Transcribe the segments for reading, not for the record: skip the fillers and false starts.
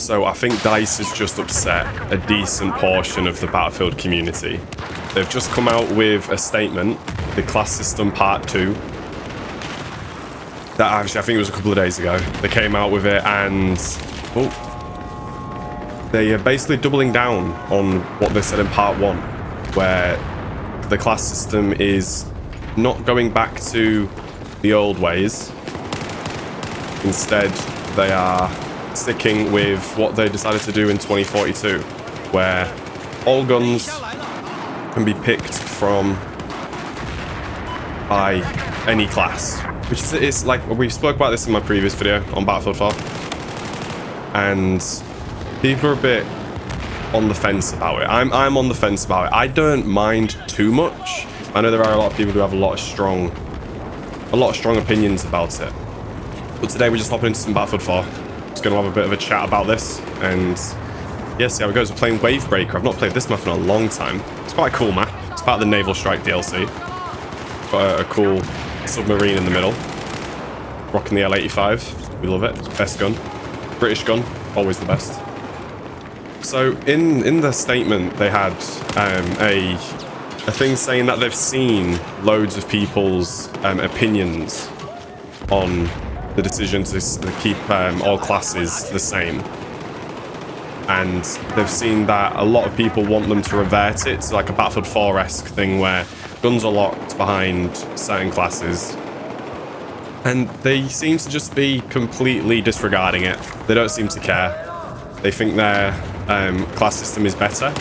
So I think DICE has just upset a decent portion of the Battlefield community. They've just come out with a statement, the class system part 2. That actually, I think it was a couple of days ago. They came out with it and they are basically doubling down on what they said in part 1, where the class system is not going back to the old ways. Instead, they are sticking with what they decided to do in 2042, where all guns can be picked from by any class, which is, it's like we spoke about this in my previous video on Battlefield 4, and people are a bit on the fence about it. I'm on the fence about it. I don't mind too much. I know there are a lot of people who have a lot of strong opinions about it, but today we're just hopping into some Battlefield 4. Just going to have a bit of a chat about this, and yeah, see how it goes. We're playing Wavebreaker. I've not played this map in a long time. It's quite a cool map. It's part of the Naval Strike DLC. Got a cool submarine in the middle. Rocking the L85. We love it. It's the best gun. British gun. Always the best. So in the statement, they had a thing saying that they've seen loads of people's opinions on the decision to keep all classes the same, and they've seen that a lot of people want them to revert it to like a Battlefield 4-esque thing where guns are locked behind certain classes, and they seem to just be completely disregarding it. They don't seem to care. They think their class system is better.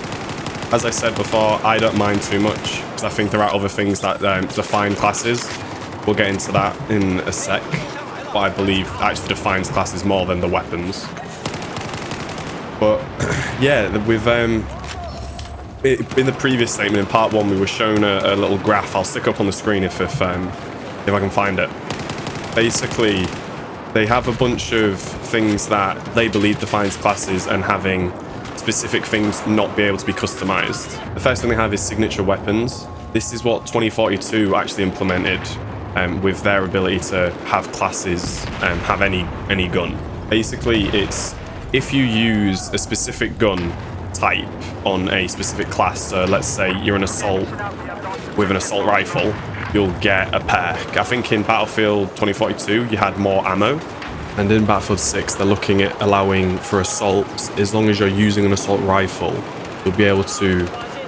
As I said before, I don't mind too much because I think there are other things that define classes. We'll get into that in a sec. But I believe actually defines classes more than the weapons. But yeah, with in the previous statement in part 1, we were shown a little graph. I'll stick up on the screen if I can find it. Basically, they have a bunch of things that they believe defines classes, and having specific things not be able to be customized. The first thing they have is signature weapons. This is what 2042 actually implemented. With their ability to have classes have any gun. Basically, it's if you use a specific gun type on a specific class, so let's say you're an assault with an assault rifle, you'll get a perk. I think in Battlefield 2042 you had more ammo, and in Battlefield 6 they're looking at allowing for assaults. As long as you're using an assault rifle, you'll be able to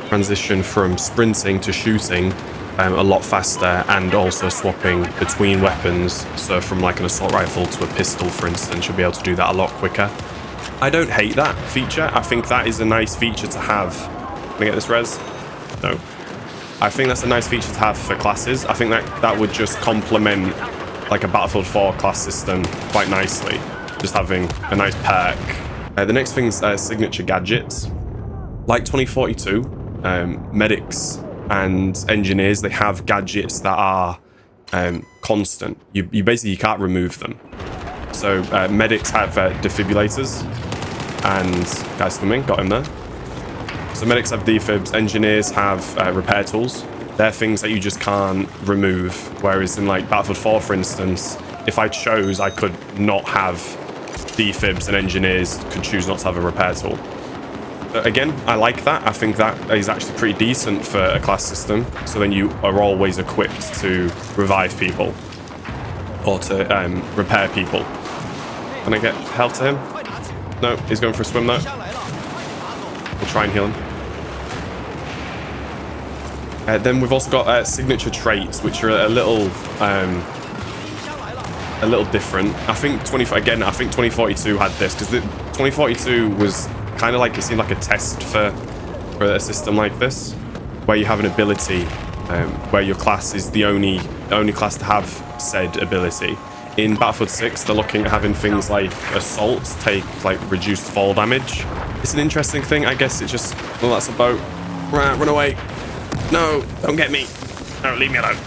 transition from sprinting to shooting a lot faster, and also swapping between weapons. So from like an assault rifle to a pistol, for instance, you'll be able to do that a lot quicker. I don't hate that feature. I think that is a nice feature to have. Can I get this res? No. I think that's a nice feature to have for classes. I think that would just complement like a Battlefield 4 class system quite nicely. Just having a nice perk. The next thing's signature gadgets. Like 2042, medics and engineers, they have gadgets that are constant. You basically can't remove them. So medics have defibrillators, and guys coming, got him there. So medics have defibs, engineers have repair tools. They're things that you just can't remove. Whereas in like Battlefield 4, for instance, if I chose, I could not have defibs, and engineers could choose not to have a repair tool. Again, I like that. I think that is actually pretty decent for a class system. So then you are always equipped to revive people or to repair people. Can I get help to him? No, he's going for a swim though. We'll try and heal him. Then we've also got signature traits, which are a little different. I think 2042 had this, because 2042 was kind of like, it seemed like a test for a system like this, where you have an ability where your class is the only class to have said ability. In Battlefield 6, they're looking at having things like assaults take like reduced fall damage. It's an interesting thing. I guess it's just, well, that's a boat. Run away. No, don't get me. No, leave me alone.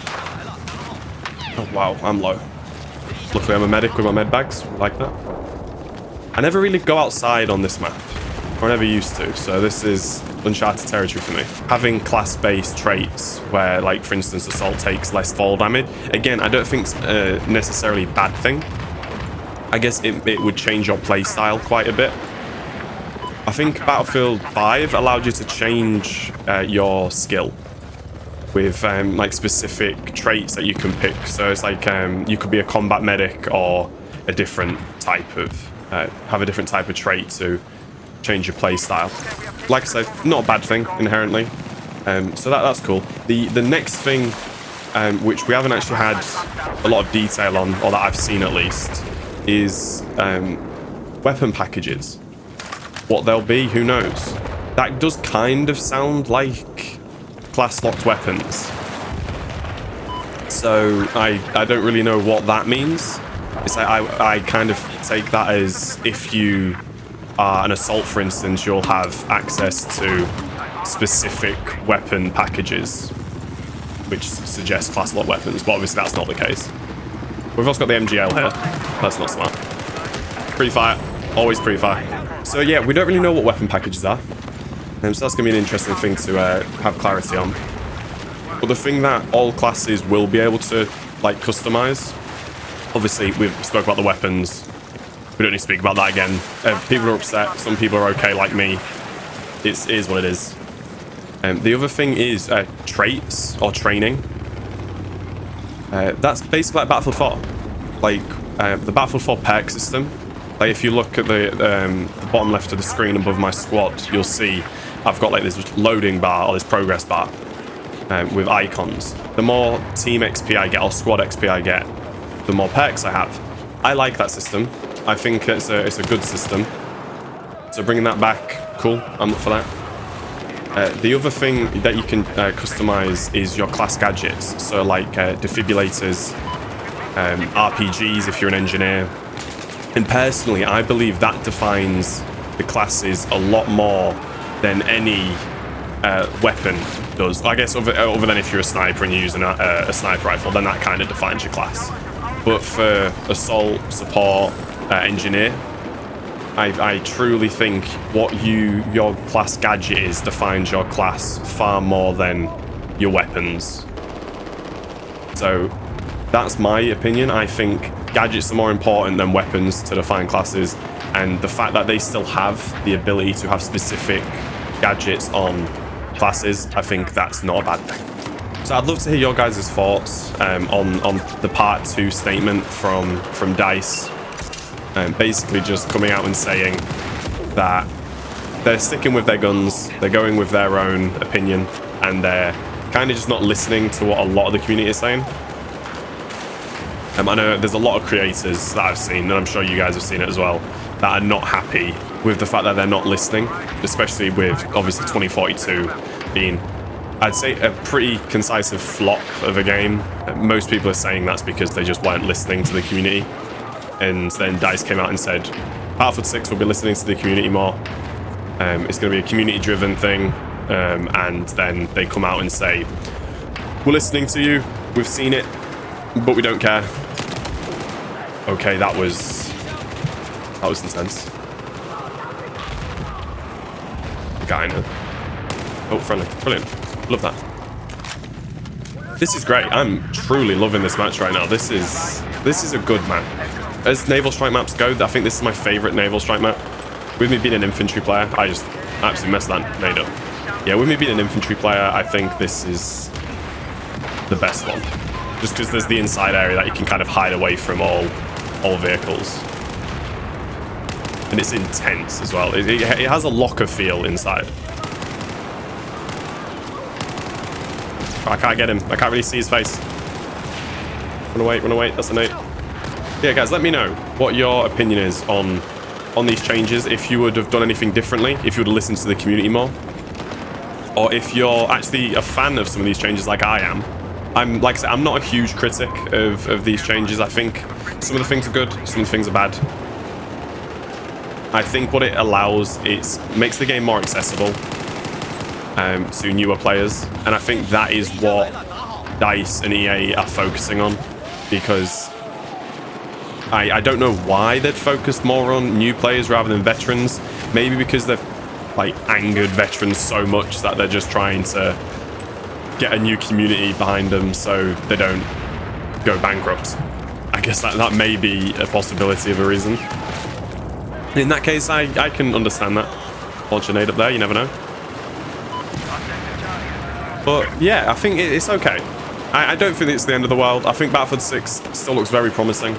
Oh, wow, I'm low. Luckily, I'm a medic with my med bags. Like that. I never really go outside on this map. Or never used to, so this is uncharted territory for me. Having class-based traits where, like, for instance, assault takes less fall damage. Again, I don't think it's necessarily a bad thing. I guess it would change your playstyle quite a bit. I think Battlefield 5 allowed you to change your skill with like specific traits that you can pick. So it's like you could be a combat medic or a different type of have a different type of trait to change your play style. Like I said, not a bad thing inherently. So that's cool. The next thing, which we haven't actually had a lot of detail on, or that I've seen at least, is weapon packages. What they'll be, who knows? That does kind of sound like class locked weapons. So I don't really know what that means. It's like I kind of take that as if you are an assault, for instance, you'll have access to specific weapon packages, which suggest class locked weapons, but obviously that's not the case. We've also got the MGL here. That's not smart. Pre-fire. Always pre-fire. So yeah, we don't really know what weapon packages are. So that's going to be an interesting thing to have clarity on. But the thing that all classes will be able to like customize, obviously we've spoke about the weapons. We don't need to speak about that again. People are upset. Some people are okay like me. It is what it is. The other thing is traits or training. That's basically like Battlefield 4. Like the Battlefield 4 perk system. Like if you look at the bottom left of the screen above my squad, you'll see I've got like this loading bar or this progress bar with icons. The more team XP I get or squad XP I get, the more perks I have. I like that system. I think it's a good system. So bringing that back, cool. I'm up for that. The other thing that you can customize is your class gadgets. So like defibrillators, RPGs if you're an engineer. And personally, I believe that defines the classes a lot more than any weapon does. I guess other than if you're a sniper and you're using a sniper rifle, then that kind of defines your class. But for assault, support, engineer, I truly think what your class gadget is defines your class far more than your weapons. So that's my opinion. I think gadgets are more important than weapons to define classes, and the fact that they still have the ability to have specific gadgets on classes, I think that's not a bad thing. So I'd love to hear your guys' thoughts on the part 2 statement from DICE, basically just coming out and saying that they're sticking with their guns, they're going with their own opinion, and they're kind of just not listening to what a lot of the community is saying. I know there's a lot of creators that I've seen, and I'm sure you guys have seen it as well, that are not happy with the fact that they're not listening, especially with obviously 2042 being, I'd say, a pretty concise flop of a game. Most people are saying that's because they just weren't listening to the community. And then DICE came out and said, Battlefield 6 will be listening to the community more. It's going to be a community-driven thing. And then they come out and say, we're listening to you, we've seen it, but we don't care. Okay, that was intense. Guy now. Oh, friendly. Brilliant. Love that. This is great. I'm truly loving this match right now. This is a good map. As naval strike maps go, I think this is my favorite naval strike map. With me being an infantry player, I just absolutely messed that nade up. Yeah, with me being an infantry player, I think this is the best one. Just because there's the inside area that you can kind of hide away from all vehicles. And it's intense as well. It has a locker feel inside. I can't get him. I can't really see his face. Run away. That's a nade. Yeah, guys, let me know what your opinion is on these changes. If you would have done anything differently, if you would have listened to the community more, or if you're actually a fan of some of these changes like I am. Like I said, I'm not a huge critic of these changes. I think some of the things are good, some of the things are bad. I think what it allows, it makes the game more accessible to newer players. And I think that is what DICE and EA are focusing on, because I don't know why they'd focused more on new players rather than veterans. Maybe because they've like angered veterans so much that they're just trying to get a new community behind them so they don't go bankrupt. I guess that may be a possibility of a reason. In that case, I can understand that. Launch a nade up there, you never know. But yeah, I think it's okay. I don't think it's the end of the world. I think Battlefield 6 still looks very promising.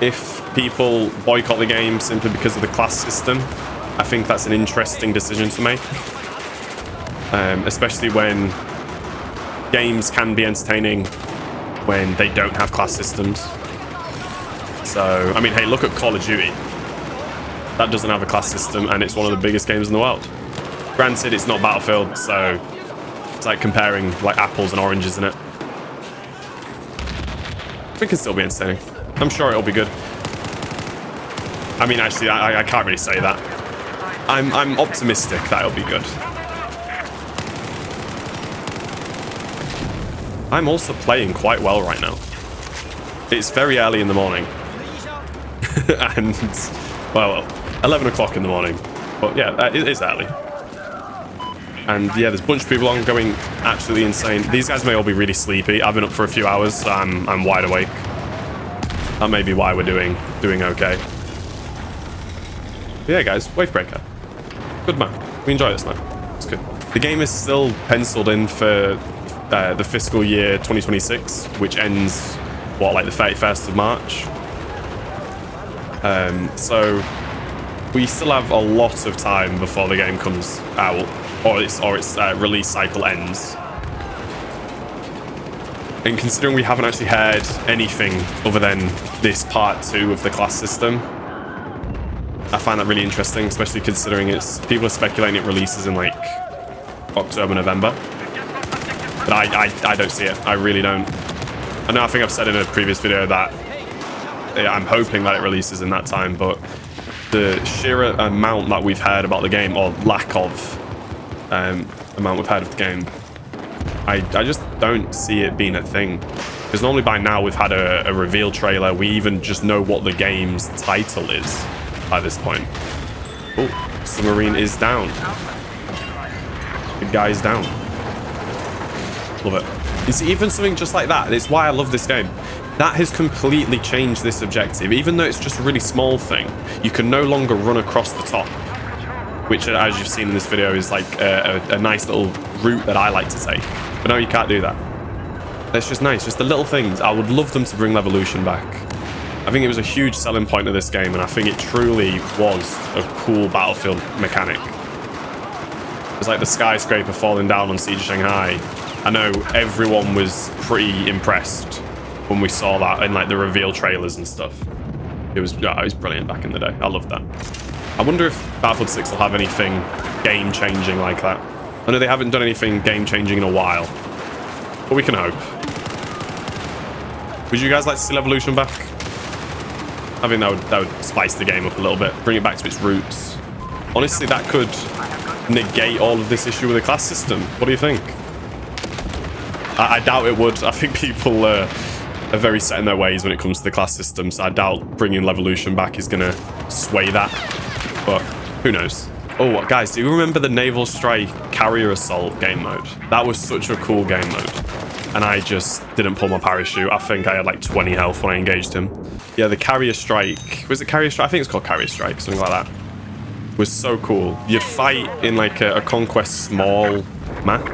If people boycott the game simply because of the class system, I think that's an interesting decision to make. Especially when games can be entertaining when they don't have class systems. So, I mean, hey, look at Call of Duty. That doesn't have a class system, and it's one of the biggest games in the world. Granted, it's not Battlefield, so it's like comparing like apples and oranges, isn't it? It can still be entertaining. I'm sure it'll be good. I mean, actually, I can't really say that. I'm optimistic that it'll be good. I'm also playing quite well right now. It's very early in the morning. And, well, 11 o'clock in the morning. But yeah, it is early. And yeah, there's a bunch of people on going absolutely insane. These guys may all be really sleepy. I've been up for a few hours, so I'm wide awake. That may be why we're doing okay. But yeah, guys, Wavebreaker. Good map. We enjoy this map. It's good. The game is still penciled in for the fiscal year 2026, which ends, what, like the 31st of March? So we still have a lot of time before the game comes out, or its release cycle ends. And considering we haven't actually heard anything other than this part 2 of the class system, I find that really interesting, especially considering people are speculating it releases in like October, November. But I don't see it. I really don't. I know I think I've said in a previous video that I'm hoping that it releases in that time, but the sheer amount that we've heard about the game, or lack of amount we've heard of the game, I just don't see it being a thing. Because normally by now we've had a reveal trailer. We even just know what the game's title is by this point. Oh, submarine is down. The guy's down. Love it. You see, even something just like that, it's why I love this game. That has completely changed this objective. Even though it's just a really small thing, you can no longer run across the top, which, as you've seen in this video, is like a nice little route that I like to take. But no, you can't do that. It's just nice, just the little things. I would love them to bring Levolution back. I think it was a huge selling point of this game, and I think it truly was a cool Battlefield mechanic. It's like the skyscraper falling down on Siege of Shanghai. I know everyone was pretty impressed when we saw that in like the reveal trailers and stuff. It was brilliant back in the day. I loved that. I wonder if Battlefield 6 will have anything game-changing like that. I know they haven't done anything game-changing in a while, but we can hope. Would you guys like to see Levolution back? I think that would spice the game up a little bit, bring it back to its roots. Honestly, that could negate all of this issue with the class system. What do you think? I doubt it would. I think people are very set in their ways when it comes to the class system, so I doubt bringing Levolution back is going to sway that. But who knows? Oh, guys, do you remember the Naval Strike Carrier Assault game mode? That was such a cool game mode. And I just didn't pull my parachute. I think I had like 20 health when I engaged him. Yeah, the Carrier Strike. Was it Carrier Strike? I think it's called Carrier Strike, something like that. It was so cool. You'd fight in like a Conquest small map.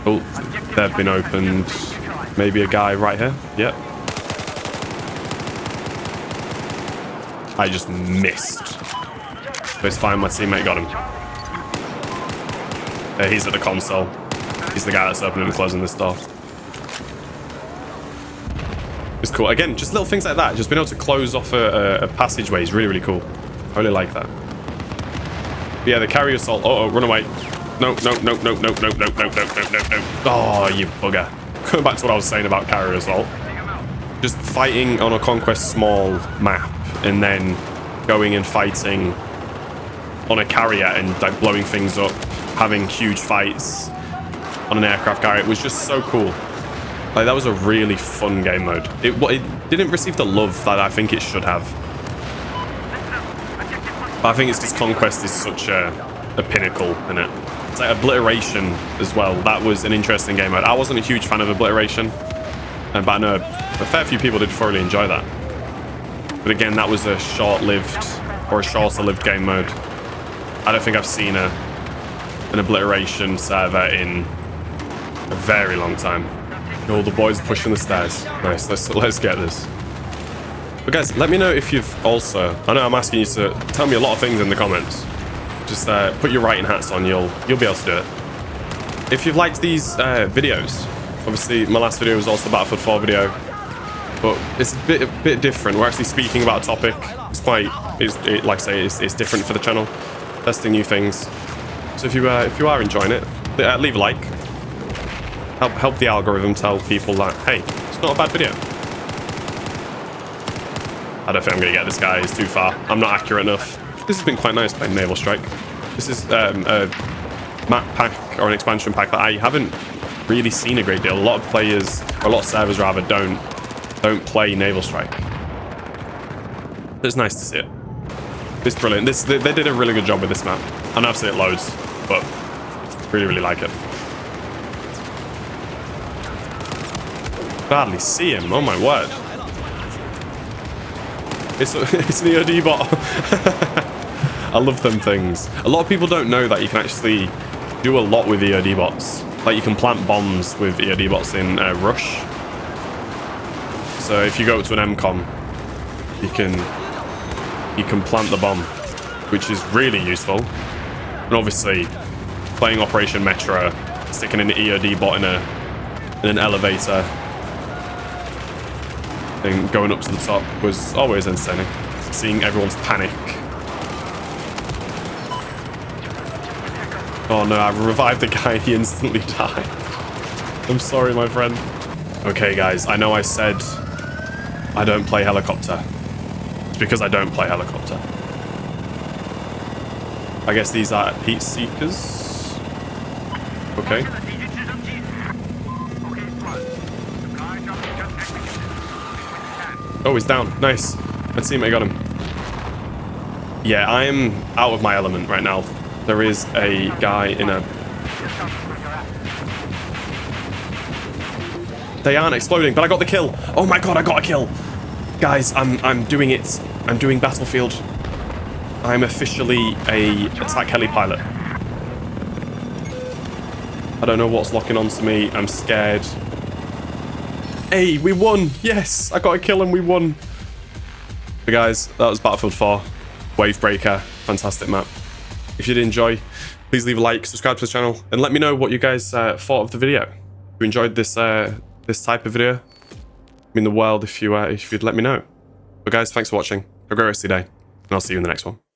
Oh, they've been opened. Maybe a guy right here. Yep. I just missed. But it's fine, my teammate got him. He's at the console. He's the guy that's opening and closing this door. It's cool. Again, just little things like that. Just being able to close off a passageway is really, really cool. I really like that. But yeah, the carrier assault. Uh-oh, run away. No. Oh, you bugger. Going back to what I was saying about carrier assault. Just fighting on a Conquest small map and then going and fighting on a carrier and like blowing things up, having huge fights on an aircraft carrier. It was just so cool. Like, that was a really fun game mode. It didn't receive the love that I think it should have. But I think it's because Conquest is such a pinnacle in it. It's like Obliteration as well. That was an interesting game mode. I wasn't a huge fan of Obliteration, but I know a fair few people did thoroughly enjoy that. But again, that was a short-lived or a shorter-lived game mode. I don't think I've seen an obliteration server in a very long time. All the boys pushing the stairs. Nice. Let's get this. But guys, let me know if you've also... I know I'm asking you to tell me a lot of things in the comments. Just put your writing hats on. You'll be able to do it. If you've liked these videos, obviously my last video was also a Battlefield 4 video, but it's a bit different. We're actually speaking about a topic. It's quite, like I say, it's different for the channel. Testing new things. So if you are enjoying it, leave a like. Help the algorithm tell people that, hey, it's not a bad video. I don't think I'm going to get this guy. He's too far. I'm not accurate enough. This has been quite nice playing Naval Strike. This is a map pack or an expansion pack that I haven't really seen a great deal. A lot of players, or a lot of servers rather, don't play Naval Strike. It's nice to see it. It's brilliant. They did a really good job with this map. I know I've seen it loads, but really like it. Barely see him. Oh my word. It's an EOD bot. I love them things. A lot of people don't know that you can actually do a lot with EOD bots. Like you can plant bombs with EOD bots in Rush. So if you go to an MCOM, you can plant the bomb, which is really useful. And obviously, playing Operation Metro, sticking an EOD bot in an elevator and going up to the top was always entertaining. Seeing everyone's panic. Oh no, I revived the guy, he instantly died. I'm sorry, my friend. Okay, guys, I know I said I don't play helicopter. It's because I don't play helicopter. I guess these are heat seekers. Okay. Oh, he's down. Nice. Let's see him. I got him. Yeah, I am out of my element right now. There is a guy in a... They aren't exploding, but I got the kill. Oh my god, I got a kill. Guys, I'm doing it. I'm doing Battlefield. I'm officially a attack heli pilot. I don't know what's locking onto me. I'm scared. Hey, we won. Yes, I got a kill and we won. So guys, that was Battlefield 4. Wavebreaker. Fantastic map. If you did enjoy, please leave a like, subscribe to the channel, and let me know what you guys thought of the video. If you enjoyed this this type of video, I mean the world if you'd let me know. But guys, thanks for watching. Have a great rest of your day, and I'll see you in the next one.